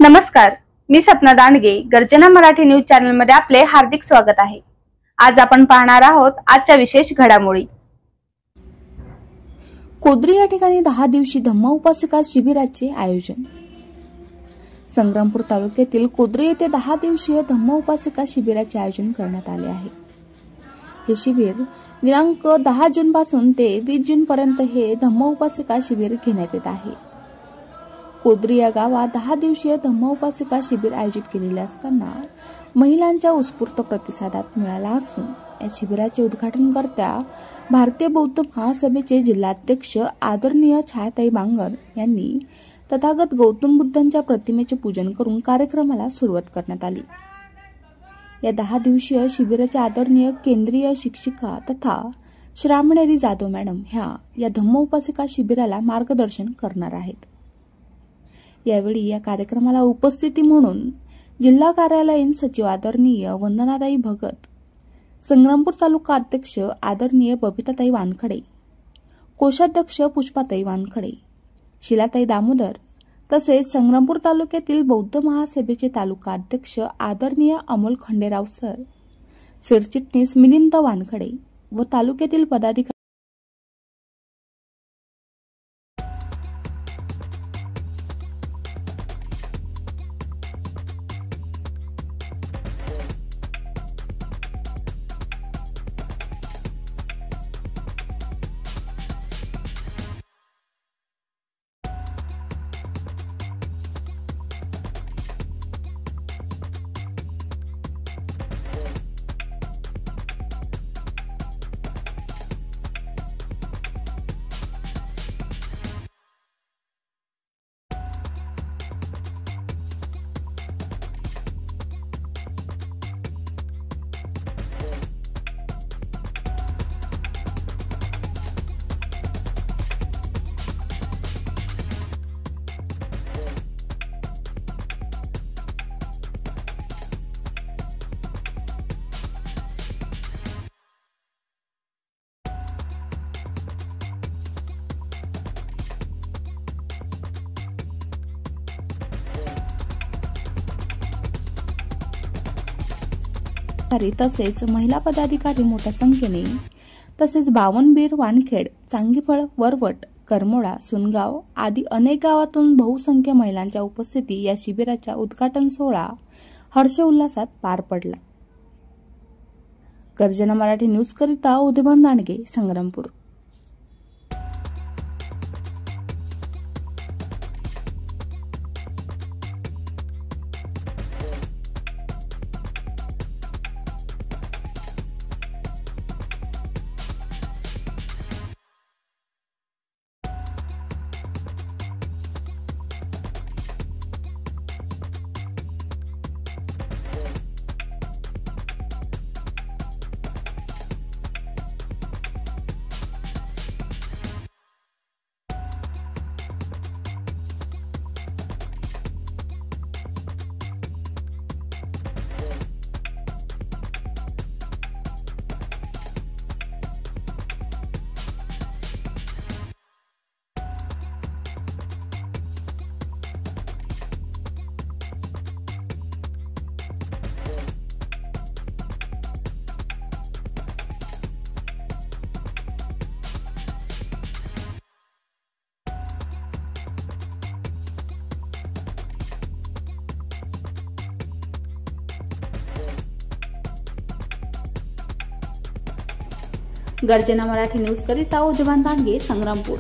नमस्कार, मी सपना दांडगे. गर्जना Marathi news channel मध्ये आपले हार्दिक स्वागत आहे. आज आपण पाहणार आहोत आजच्या विशेष घडामोडी. कोद्री या ठिकाणी 10 दिवसीय धम्म उपासिका शिबिराचे आयोजन. संग्रामपूर तालुक्यातील कोद्री येथे 10 दिवसीय धम्म उपासिका शिबिराचे आयोजन करण्यात आले आहे. हे शिबिर दिनांक 10 जून पासून ते 20 जून पर्यंत हे धम्म उपासिका शिबिर घेण्यात येत आहे. कोद्री या गावात 10 दिवसीय धम्म उपासिका शिबिर आयोजित केलेले असताना महिलांच्या उत्स्फूर्त प्रतिसादात मिळाला असून या शिबिराचे उद्घाटनकर्त्या भारतीय बौद्ध महासभेचे जिल्हाध्यक्ष आदरणीय छायाताई बांगर यांनी तथागत गौतम बुद्धांच्या प्रतिमेचे पूजन करून कार्यक्रमाला सुरुवात करण्यात आली. या 10 दिवसीय शिबिराचे आदरणीय केंद्रीय शिक्षिका तथा श्रामणेरी जाधव मॅडम ह्या या धम्म उपासिका शिबिराला मार्गदर्शन करणार आहेत. यावेळी या कार्यक्रमाला उपस्थिती म्हणून जिल्हा कार्यालयीन सचिव आदरणीय वंदनाताई भगत, संग्रामपूर तालुका अध्यक्ष आदरणीय बबिताताई वानखडे, कोषाध्यक्ष पुष्पाताई वानखडे, शिलाताई दामोदर तसेच संग्रामपूर तालुक्यातील बौद्ध महासभेचे तालुका अध्यक्ष आदरणीय अमोल खंडेराव सर, सरचिटणीस मिलिंद वानखडे व तालुक्यातील पदाधिकारी तसेच महिला पदाधिकारी मोठ्या संख्येने तसेच बावनबीर, वानखेड, चांगीफळ, वरवट, करमोडा, सुनगाव आदी अनेक गावातून बहुसंख्य महिलांच्या उपस्थिती या शिबिराच्या उद्घाटन सोहळा हर्षोल्लासात पार पडला. गर्जना मराठी न्यूज करिता उदयभान दांडगे, संग्रामपूर. गर्जना मराठी न्यूज करिता उदयभान दांडगे, संग्रामपूर.